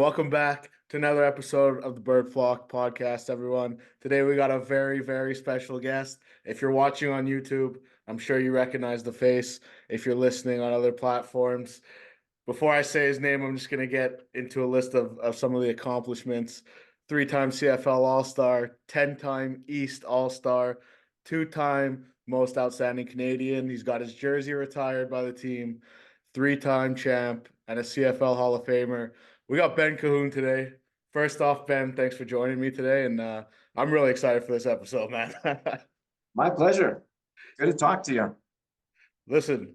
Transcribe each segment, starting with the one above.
Welcome back to another episode of the Bird Flock podcast, everyone. Today we got a very, very special guest. If you're watching on YouTube, I'm sure you recognize the face. If you're listening on other platforms, before I say his name, I'm just going to get into a list of some of the accomplishments. 3-time CFL All-Star, 10-time East All-Star, 2-time Most Outstanding Canadian. He's got his jersey retired by the team, 3-time champ, and a CFL Hall of Famer. We got Ben Cahoon today. First off, Ben, thanks for joining me today, and I'm really excited for this episode, man. My pleasure. Good to talk to you. Listen,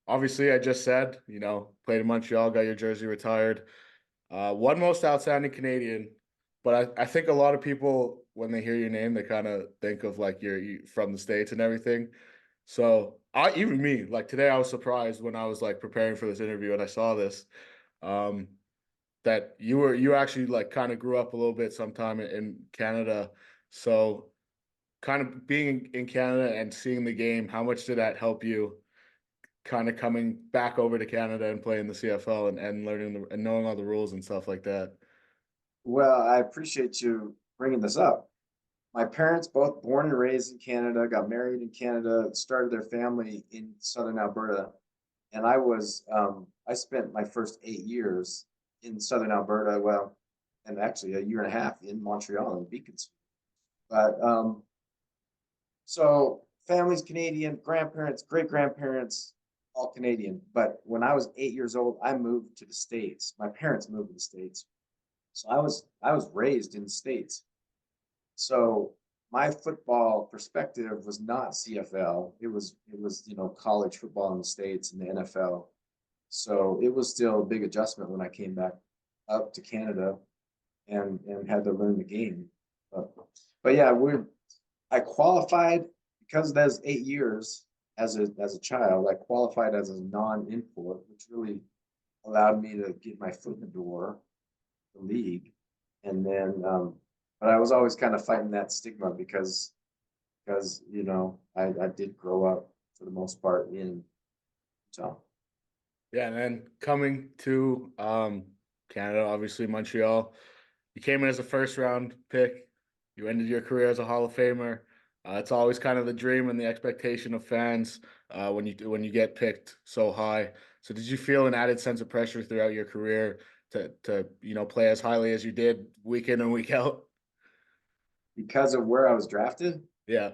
obviously, I just said, played in Montreal, got your jersey retired. One Most Outstanding Canadian, but I think a lot of people, when they hear your name, they kind of think of like you're from the States and everything. So even me, like today, I was surprised when I was like preparing for this interview and I saw this, that you actually like kind of grew up a little bit sometime in Canada. So kind of being in Canada and seeing the game, how much did that help you kind of coming back over to Canada and playing the CFL and learning and knowing all the rules and stuff like that? Well, I appreciate you bringing this up. My parents, both born and raised in Canada, got married in Canada, started their family in southern Alberta. And I spent my first 8 years in southern Alberta, well, and actually a year and a half in Montreal and Beacons. But so family's Canadian, grandparents, great grandparents, all Canadian. But when I was 8 years old, I moved to the States. My parents moved to the States. So I was raised in the States. So my football perspective was not CFL. It was college football in the States and the NFL. So it was still a big adjustment when I came back up to Canada and had to learn the game. But yeah, I qualified because of those 8 years as a child. I qualified as a non-import, which really allowed me to get my foot in the door, the league, and then. But I was always kind of fighting that stigma because I did grow up for the most part in Utah. Yeah, and then coming to Canada, obviously Montreal, you came in as a first round pick. You ended your career as a Hall of Famer. It's always kind of the dream and the expectation of fans when you get picked so high. So did you feel an added sense of pressure throughout your career to play as highly as you did week in and week out? Because of where I was drafted? Yeah.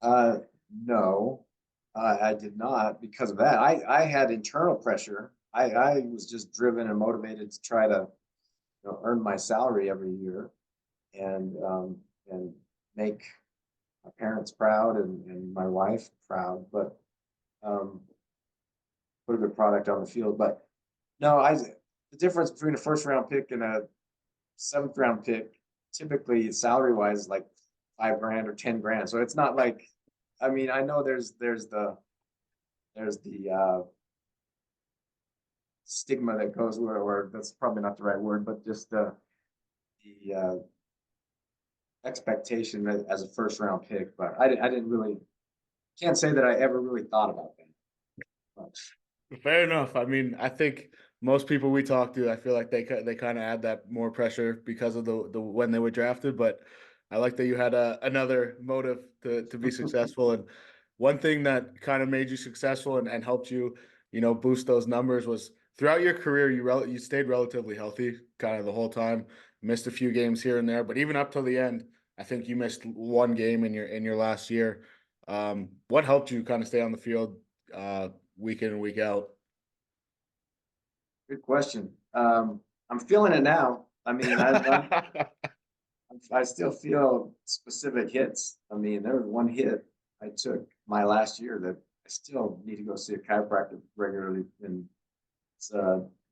Uh, no, I did not because of that. I had internal pressure. I was just driven and motivated to try to earn my salary every year and make my parents proud and my wife proud, but put a good product on the field. But no, the difference between a first round pick and a seventh round pick, typically salary wise, is like $5,000 or $10,000. So it's not like, I mean, I know there's the stigma that goes with it, or that's probably not the right word, but just the expectation as a first round pick. But I didn't really, can't say that I ever really thought about that much. Fair enough. I mean, I think most people we talk to, I feel like they kind of add that more pressure because of the when they were drafted. But I like that you had another motive to be successful. And one thing that kind of made you successful and helped you, boost those numbers was throughout your career, you stayed relatively healthy kind of the whole time. Missed a few games here and there, but even up till the end, I think you missed one game in your last year. What helped you kind of stay on the field week in and week out? Good question. I'm feeling it now. I mean, I still feel specific hits. I mean, there was one hit I took my last year that I still need to go see a chiropractor regularly. And it's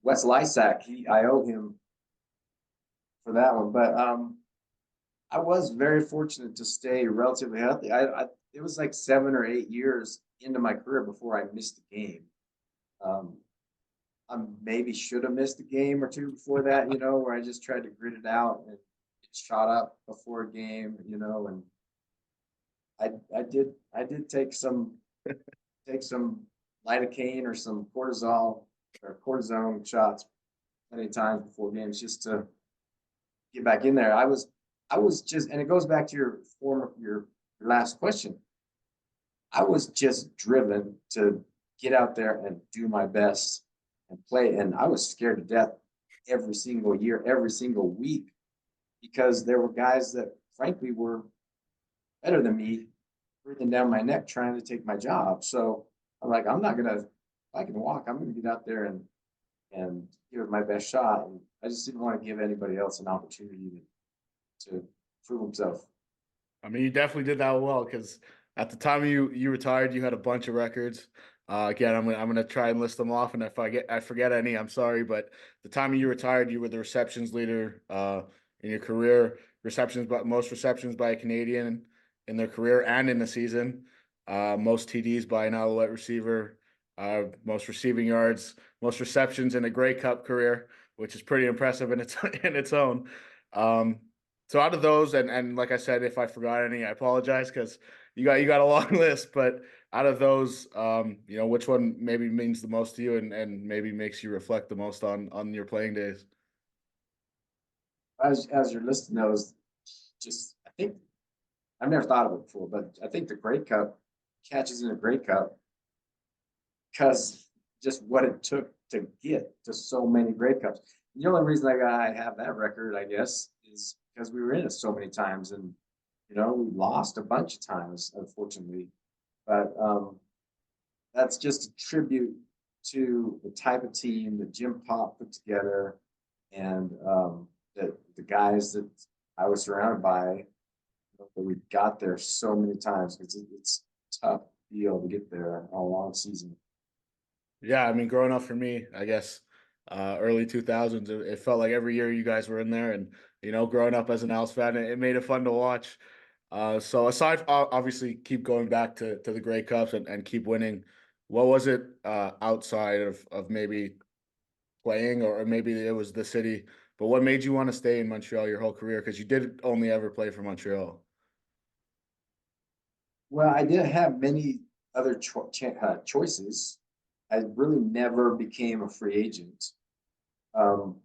Wes Lysack. I owe him for that one. But I was very fortunate to stay relatively healthy. It was like 7 or 8 years into my career before I missed a game. I maybe should have missed a game or two before that, where I just tried to grit it out and get shot up before a game, and I did take some lidocaine or some cortisol or cortisone shots many times before games just to get back in there. I was just, and it goes back to your last question. I was just driven to get out there and do my best and play. And I was scared to death every single year, every single week, because there were guys that frankly were better than me, breathing down my neck trying to take my job. So I'm like, I'm not gonna, if I can walk, I'm gonna get out there and give it my best shot. And I just didn't want to give anybody else an opportunity to prove himself. I mean, you definitely did that well because at the time you retired, you had a bunch of records. Again, I'm gonna try and list them off, and if I forget any, I'm sorry. But the time you retired, you were the receptions leader in your career. Receptions, but most receptions by a Canadian in their career and in the season. Most TDs by an Alouette receiver. Most receiving yards, most receptions in a Grey Cup career, which is pretty impressive in its in its own. Um, so out of those, and like I said, if I forgot any, I apologize because you got a long list. But out of those, which one maybe means the most to you, and maybe makes you reflect the most on your playing days? As you're listing those, just I think I've never thought of it before, but I think the Grey Cup catches in a Grey Cup because just what it took to get to so many Grey Cups. The only reason I have that record, I guess, is because we were in it so many times, and we lost a bunch of times, unfortunately. But that's just a tribute to the type of team that Jim Pop put together, and the guys that I was surrounded by. That we got there so many times because it's tough deal to get there a long season. Yeah, I mean, growing up for me, I guess, early 2000s, it felt like every year you guys were in there, and growing up as an Owls fan, it made it fun to watch. So aside, obviously, keep going back to the Grey Cups and keep winning. What was it outside of maybe playing, or maybe it was the city, but what made you want to stay in Montreal your whole career? Because you did only ever play for Montreal. Well, I didn't have many other choices. I really never became a free agent. Um,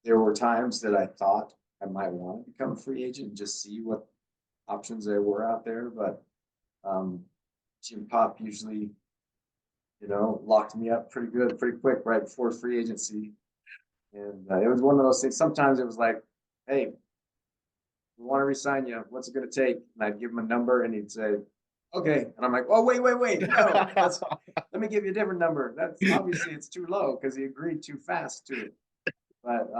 there were times that I thought I might want to become a free agent and just see what options there were out there, but um, Jim Pop usually, locked me up pretty good, pretty quick right before free agency. And it was one of those things. Sometimes it was like, hey, we want to resign you. What's it going to take? And I'd give him a number and he'd say, okay. And I'm like, oh, wait. No, let me give you a different number. That's obviously it's too low because he agreed too fast to it. But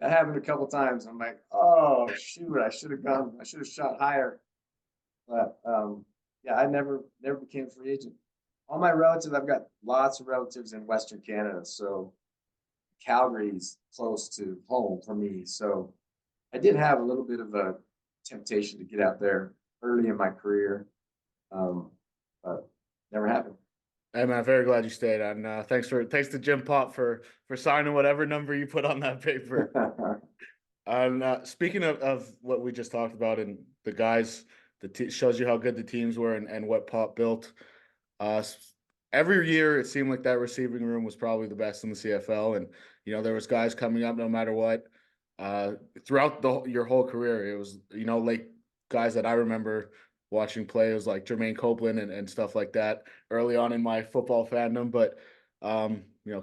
that happened a couple times. I'm like, oh, shoot, I should have shot higher. But yeah, I never became a free agent. All my relatives, I've got lots of relatives in Western Canada. So Calgary's close to home for me. So I did have a little bit of a temptation to get out there early in my career, but never happened. Hey man, very glad you stayed, and thanks to Jim Pop for signing whatever number you put on that paper. And speaking of what we just talked about and the guys, shows you how good the teams were and what Pop built. Uh, every year it seemed like that receiving room was probably the best in the CFL, and there was guys coming up no matter what. Uh, throughout your whole career, it was like guys that I remember watching play. It was like Jermaine Copeland and stuff like that early on in my football fandom. But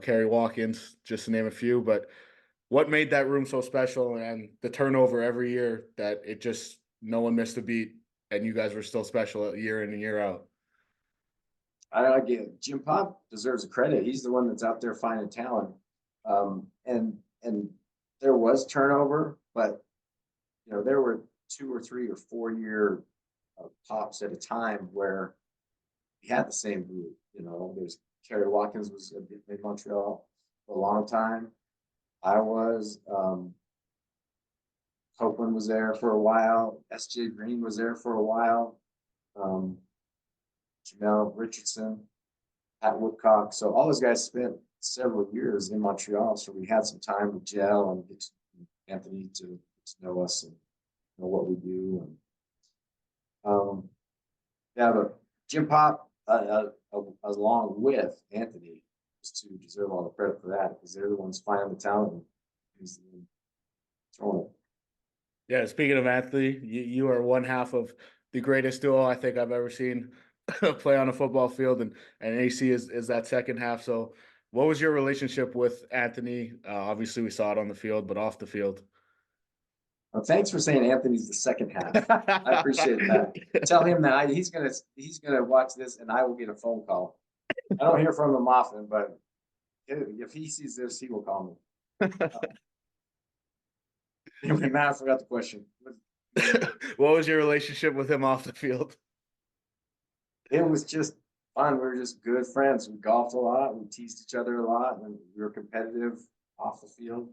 Kerry Watkins, just to name a few. But what made that room so special and the turnover every year that it just no one missed a beat and you guys were still special year in and year out? I get Jim Pop deserves a credit. He's the one that's out there finding talent. And there was turnover, but there were 2 or 3 or 4 year pops at a time where he had the same group. There's Kerry Watkins was in Montreal for a long time. I was Copeland was there for a while. S.J. Green was there for a while. Um, Jamel Richardson, Pat Woodcock. So all those guys spent several years in Montreal. So we had some time to gel and get to Anthony to know us and know what we do. And yeah, but Jim Pop, along with Anthony, to deserve all the credit for that because they're the ones finding the talent and throwing it. Yeah, speaking of Anthony, you are one half of the greatest duo I think I've ever seen play on a football field, and AC is that second half. So, what was your relationship with Anthony? Obviously, we saw it on the field, but off the field. Well, thanks for saying Anthony's the second half. I appreciate that. Tell him that he's gonna watch this, and I will get a phone call. I don't hear from him often, but if he sees this, he will call me. Anyway, Matt, I forgot the question. What was your relationship with him off the field? It was just fun. We were just good friends. We golfed a lot. We teased each other a lot, and we were competitive off the field,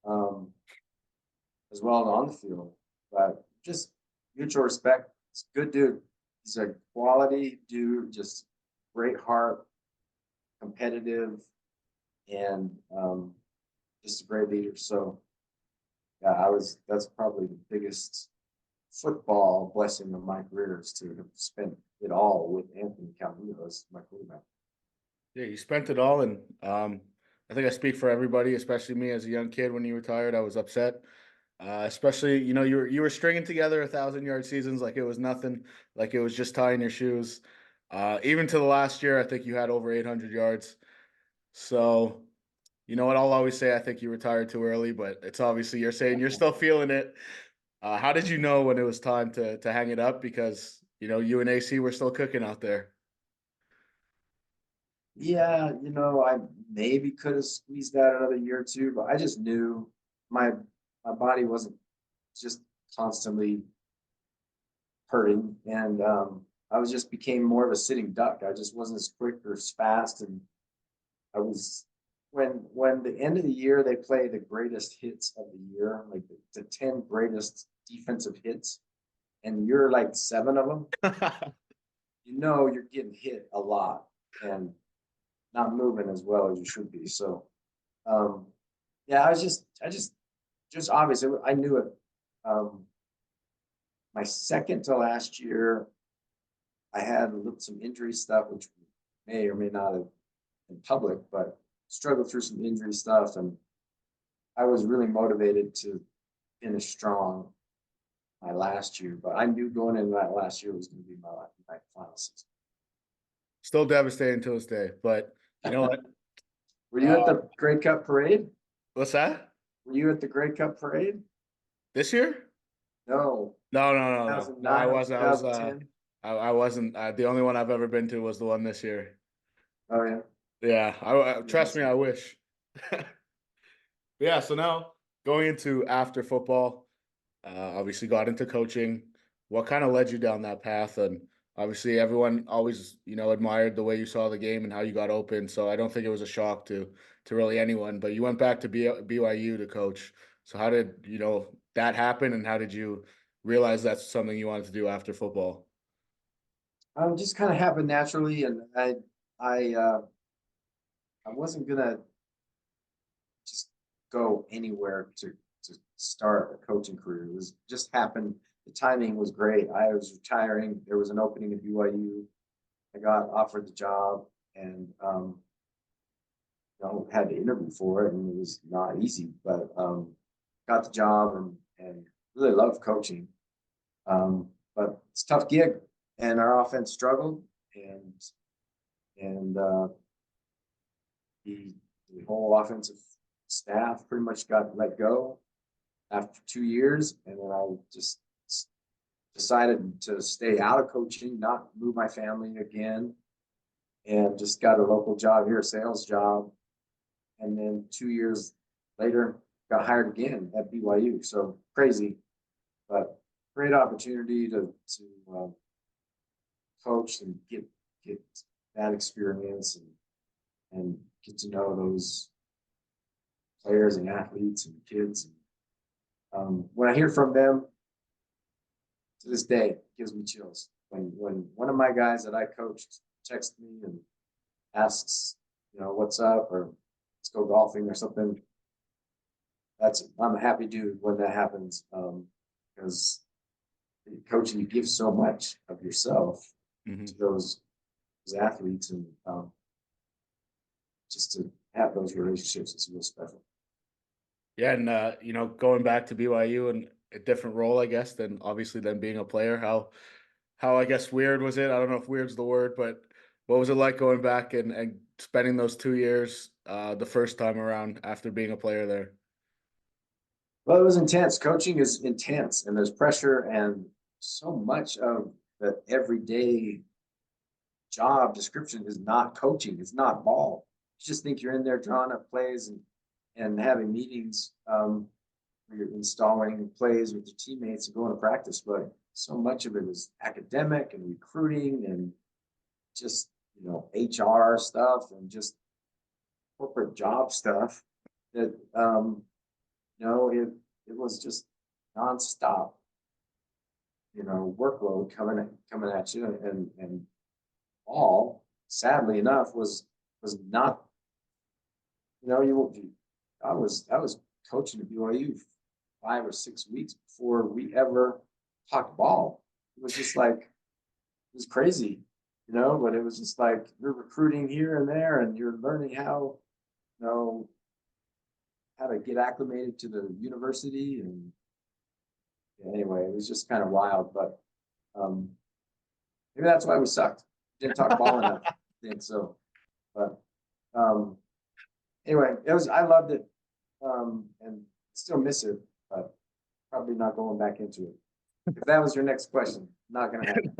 um, as well as on the field. But just mutual respect. He's a good dude. He's a quality dude. Just great heart, competitive, and just a great leader. So yeah, that's probably the biggest football blessing of my career is to have spent it all with Anthony Cahoon as my quarterback. Yeah, you spent it all, and I think I speak for everybody, especially me as a young kid. When you retired, I was upset. Especially, you were stringing together 1,000-yard seasons like it was nothing, like it was just tying your shoes. Even to the last year, I think you had over 800 yards. So, you know what? I'll always say I think you retired too early, but it's obviously you're saying you're still feeling it. How did you know when it was time to hang it up? Because you and AC were still cooking out there. Yeah, I maybe could have squeezed out another year or two, but I just knew my my body wasn't just constantly hurting, and I was just became more of a sitting duck. I just wasn't as quick or as fast, and I was when the end of the year they play the greatest hits of the year, like the 10 greatest defensive hits, and you're like 7 of them. You're getting hit a lot and not moving as well as you should be. So, um, yeah, I just obvious. I knew it. Um, my second to last year, I had some injury stuff, which may or may not have been public, but struggled through some injury stuff, and I was really motivated to finish strong my last year. But I knew going into that last year was going to be my final season. Still devastating to this day, but you know what? Were you at the Grey Cup parade? What's that? Were you at the Grey Cup parade? This year? No, No, no, no, no. No, I 2009 or wasn't. 2010. I wasn't. The only one I've ever been to was the one this year. Oh yeah. Yeah, trust me, I wish. Yeah, so now going into after football, obviously got into coaching. What kind of led you down that path? And obviously, everyone always, admired the way you saw the game and how you got open. So I don't think it was a shock to really anyone. But you went back to BYU to coach. So how did that happen, and how did you realize that's something you wanted to do after football? Just kind of happened naturally, and I wasn't gonna just go anywhere to start a coaching career. It was just happened. The timing was great. I was retiring. There was an opening at BYU. I got offered the job, and had to interview for it, and it was not easy, but got the job and really loved coaching. But it's a tough gig, and our offense struggled, and the whole offensive staff pretty much got let go after 2 years, and then I just decided to stay out of coaching, not move my family again, and just got a local job here, a sales job, and then 2 years later got hired again at BYU. So crazy, but great opportunity to coach and get that experience and get to know those players and athletes and kids. When I hear from them, to this day, it gives me chills. When one of my guys that I coached texts me and asks, what's up, or let's go golfing or something, I'm a happy dude when that happens, because coaching, you give so much of yourself to those athletes, and just to have those relationships is real special. Yeah, and going back to BYU and a different role, I guess, than obviously than being a player. How I guess weird was it? I don't know if weird's the word, but what was it like going back and spending those 2 years the first time around after being a player there? Well, it was intense. Coaching is intense, and there's pressure, and so much of the everyday job description is not coaching. It's not ball. You just think you're in there drawing up plays and having meetings where you're installing plays with your teammates and going to practice. But so much of it is academic and recruiting and just HR stuff and just corporate job stuff that it was just nonstop workload coming at you, and all sadly enough was not you I was coaching at BYU 5 or 6 weeks before we ever talked ball. It was just like it was crazy, but it was just like you're recruiting here and there, and you're learning you know how to get acclimated to the university. And anyway, it was just kind of wild, but um, maybe that's why we sucked. Didn't talk ball enough. I think so. But um, anyway, I loved it, and still miss it, but probably not going back into it. If that was your next question, not gonna happen.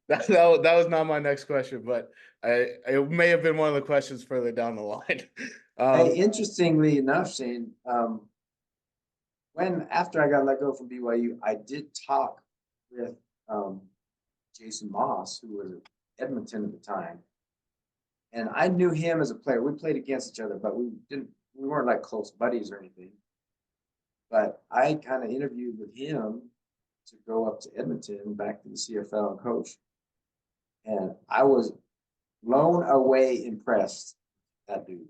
That was not my next question, but it may have been one of the questions further down the line. Hey, interestingly enough, Shayne, when after I got let go from BYU, I did talk with Jason Moss, who was at Edmonton at the time, and I knew him as a player. We played against each other, but we weren't like close buddies or anything. But I kind of interviewed with him to go up to Edmonton, back to the CFL and coach, and I was blown away impressed with that dude.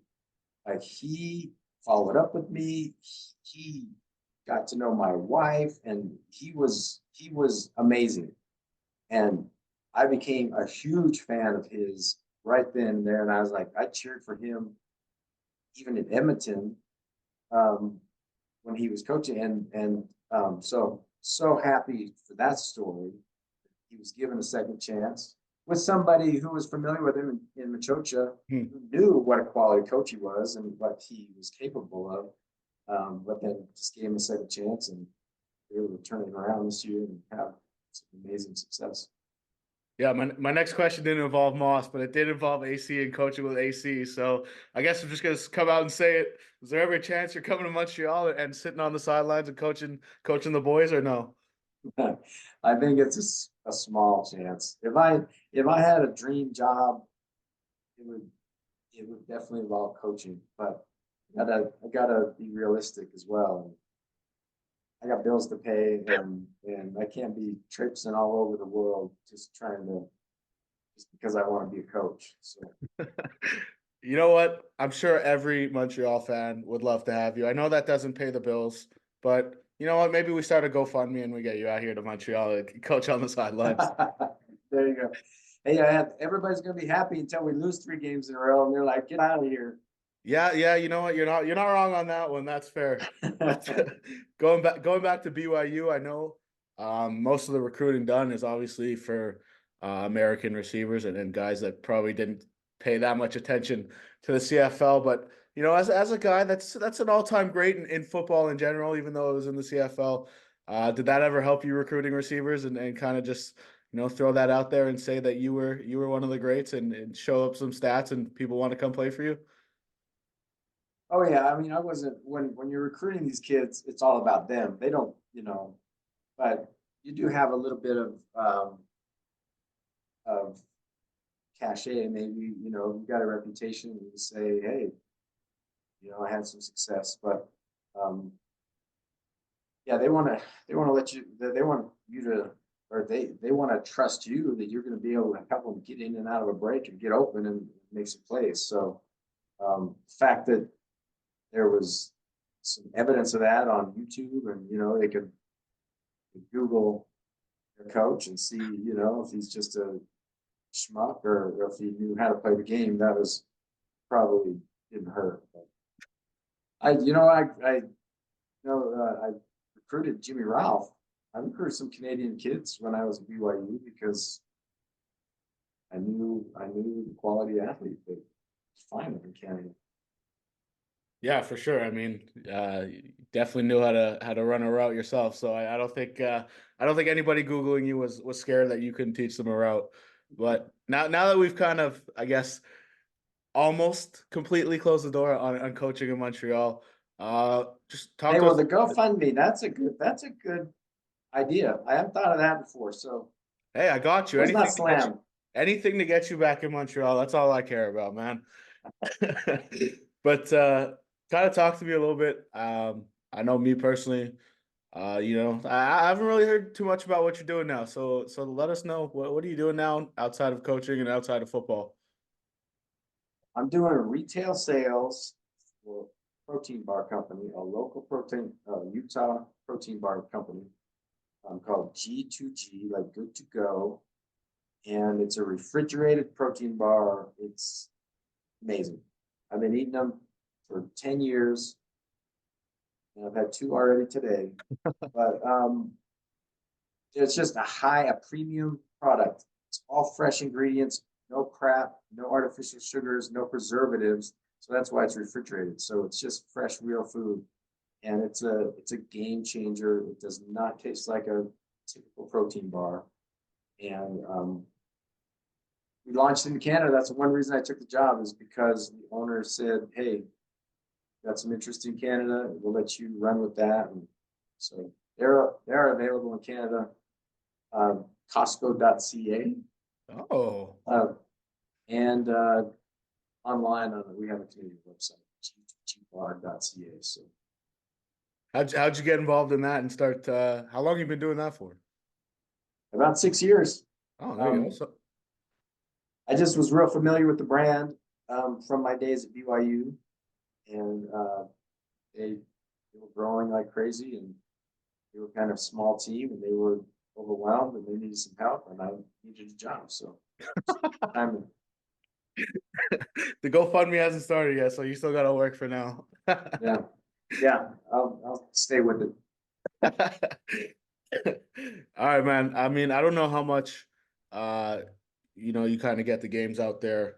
Like, he followed up with me. He got to know my wife, and he was amazing. And I became a huge fan of his right then and there. And I was like, I cheered for him even in Edmonton, um, when he was coaching. And so happy for that story. He was given a second chance with somebody who was familiar with him in Machocha, Hmm. who knew what a quality coach he was and what he was capable of. But then just gave him a second chance, and they were able to turn it around this year and have some amazing success. Yeah, my next question didn't involve Moss, but it did involve AC and coaching with AC. So I guess I'm just gonna come out and say it. Is there ever a chance you're coming to Montreal and sitting on the sidelines and coaching the boys, or no? I think it's a small chance. If I had a dream job, it would it would definitely involve coaching, but I gotta be realistic as well. I got bills to pay, and I can't be traipsing all over the world just because I want to be a coach. So You know what? I'm sure every Montreal fan would love to have you. I know that doesn't pay the bills, but you know what? Maybe we start a GoFundMe and we get you out here to Montreal to coach on the sidelines. there you go. Hey, everybody's gonna be happy until we lose 3 games in a row, and they're like, "Get out of here." Yeah, you know what? You're not wrong on that one. That's fair. But going back to BYU, I know most of the recruiting done is obviously for American receivers and guys that probably didn't pay that much attention to the CFL. But as a guy that's an all-time great in football in general, even though it was in the CFL. Did that ever help you recruiting receivers and kind of just throw that out there and say that you were one of the greats and show up some stats and people want to come play for you? Oh yeah, I mean, I wasn't when you're recruiting these kids, it's all about them. They don't, but you do have a little bit of cachet. Maybe you got a reputation. You say, hey, I had some success, but um, yeah, they want to let you. They want you to, or they want to trust you that you're going to be able to help them get in and out of a break and get open and make some plays. So the fact that there was some evidence of that on YouTube, and they could Google their coach and see if he's just a schmuck or if he knew how to play the game. That was probably didn't hurt. But I recruited Jimmy Ralph. I recruited some Canadian kids when I was at BYU because I knew the quality athlete that was fine in Canada. Yeah, for sure. I mean, you definitely knew how to run a route yourself. So I don't think anybody Googling you was scared that you couldn't teach them a route. But now that we've kind of, I guess, almost completely closed the door on coaching in Montreal, just talk Hey, to well, us. the GoFundMe, that's a good idea. I haven't thought of that before. So Hey, I got you. door's not slammed. Anything to get you back in Montreal. That's all I care about, man. But kind of talk to me a little bit. I know me personally. I haven't really heard too much about what you're doing now. So let us know what are you doing now outside of coaching and outside of football. I'm doing retail sales for a protein bar company, a local protein, Utah protein bar company, called G2G, like good to go. And it's a refrigerated protein bar. It's amazing. I've been eating them for 10 years, and I've had two already today. But it's just a premium product. It's all fresh ingredients, no crap, no artificial sugars, no preservatives. So that's why it's refrigerated. So it's just fresh, real food, and it's a game changer. It does not taste like a typical protein bar, and we launched in Canada. That's one reason I took the job, is because the owner said, "Hey, got some interest in Canada. We'll let you run with that." And so they're available in Canada. Costco.ca, Oh, uh, and online we have a Canadian website, gbar.ca. So how'd you get involved in that and start? How long you been doing that for? about 6 years. Oh, there you go. Um, So, I just was real familiar with the brand from my days at BYU, and they were growing like crazy, and they were kind of small team, and they were overwhelmed, and they needed some help, and I needed a job. So I'm the GoFundMe hasn't started yet, so you still got to work for now. yeah, yeah, I'll stay with it. All right, man. I mean, I don't know how much uh you kind of get the games out there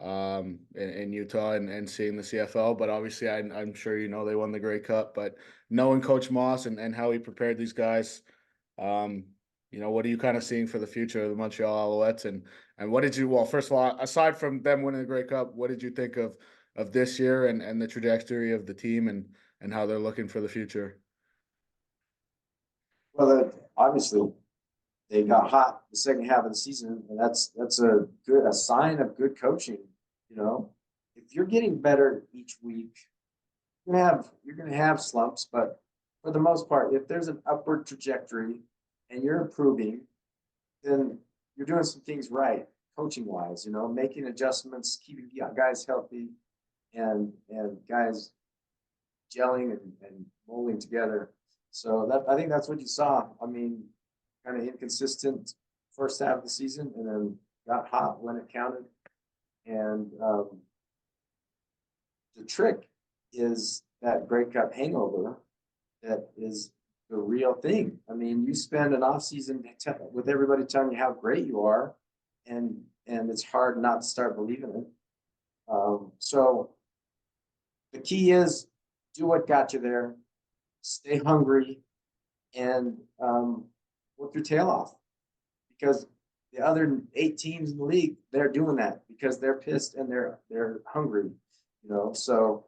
in Utah and seeing the CFL, but obviously I'm sure you know they won the Grey Cup, but knowing Coach Moss and how he prepared these guys, um, what are you kind of seeing for the future of the Montreal Alouettes and what did you well, first of all, aside from them winning the Grey Cup, what did you think of this year and the trajectory of the team and how they're looking for the future? Well, obviously they got hot the second half of the season, and that's a sign of good coaching. You know, if you're getting better each week, you're gonna have slumps, but for the most part, if there's an upward trajectory and you're improving, then you're doing some things right, coaching wise. You know, making adjustments, keeping guys healthy, and guys gelling and molding together. So I think that's what you saw. I mean, kind of inconsistent first half of the season, and then got hot when it counted. And the trick is that Grey Cup hangover that is the real thing. I mean, you spend an off season with everybody telling you how great you are, and it's hard not to start believing it. So the key is do what got you there, stay hungry, and work your tail off, because the other 8 teams in the league, they're doing that because they're pissed and they're hungry, So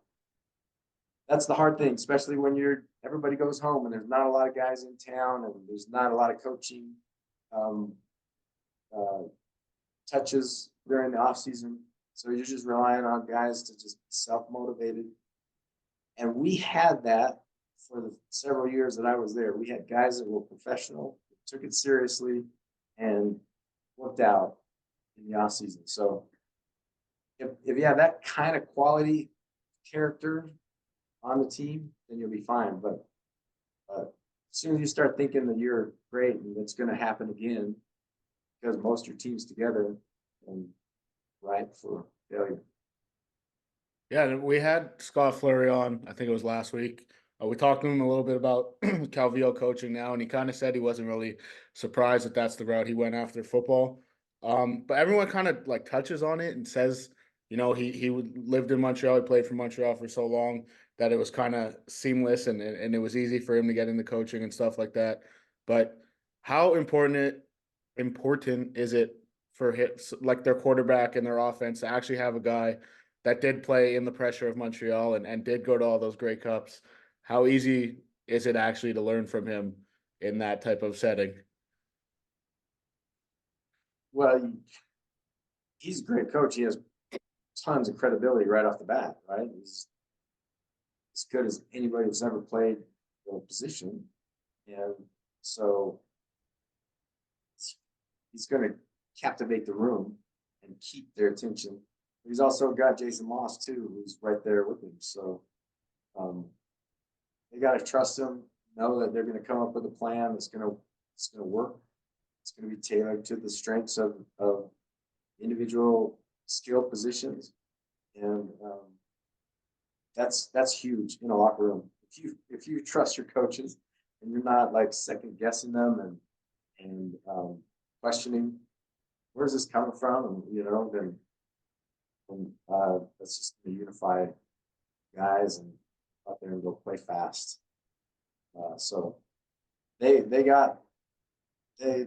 that's the hard thing, especially when everybody goes home and there's not a lot of guys in town and there's not a lot of coaching um, uh, touches during the off season. So you're just relying on guys to just be self-motivated. And we had that for the several years that I was there. We had guys that were professional, took it seriously, and worked out in the off season. So if you have that kind of quality character on the team, then you'll be fine. But as soon as you start thinking that you're great and it's going to happen again, because most of your team's together, and ripe for failure. Yeah, and we had Scott Fleury on, I think it was last week. We talked to him a little bit about Calvillo coaching now, and he kind of said he wasn't really surprised that that's the route he went after football. But everyone kind of like touches on it and says, lived in Montreal, he played for Montreal for so long that it was kind of seamless and it was easy for him to get into coaching and stuff like that. But how important is it for hits like their quarterback and their offense to actually have a guy that did play in the pressure of Montreal and did go to all those great cups? How easy is it actually to learn from him in that type of setting? Well, he's a great coach. He has tons of credibility right off the bat, right? He's as good as anybody who's ever played the position. And so he's going to captivate the room and keep their attention. He's also got Jason Moss too, who's right there with him. So they got to trust him, know that they're going to come up with a plan that's going to work. It's going to be tailored to the strengths of individual skill positions, and that's huge in a locker room. If you trust your coaches and you're not like second guessing them and questioning where's this coming from, and then that's just going to unify guys and out there and go play fast. So they got they're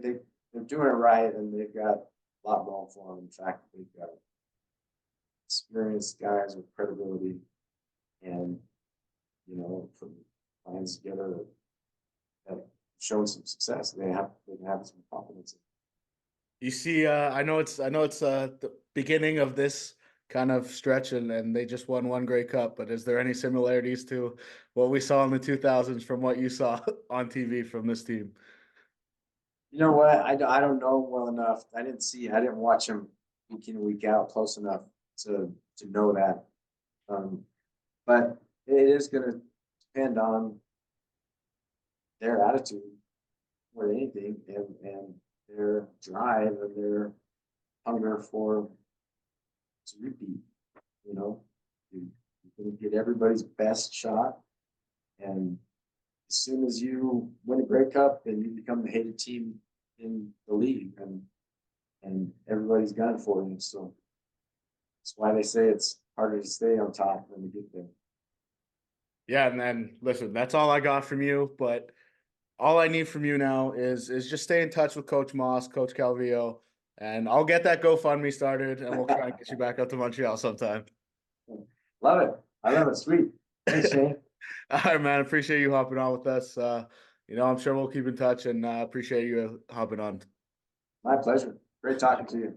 doing it right, and they've got a lot going for them. In fact, they've got experienced guys with credibility, and putting plans together that have shown some success. They have some confidence. You see, I know it's the beginning of this kind of stretch, and they just won one Grey Cup. But is there any similarities to what we saw in the 2000s from what you saw on TV from this team? You know what? I don't know well enough. I didn't watch him week in, week out close enough to know that. But it is going to depend on their attitude more than anything, and their drive and their hunger for to repeat. You know, you're going to get everybody's best shot, and as soon as you win a Grey Cup, then you become the hated team in the league, and everybody's gunning for you. So that's why they say it's harder to stay on top than to get there. Yeah, and then listen, that's all I got from you. But all I need from you now is just stay in touch with Coach Moss, Coach Calvillo, and I'll get that GoFundMe started, and we'll try and get you back up to Montreal sometime. Love it. I love it. Sweet. Thanks, Shayne. All right, man. Appreciate you hopping on with us. I'm sure we'll keep in touch, and appreciate you hopping on. My pleasure. Great talking to you.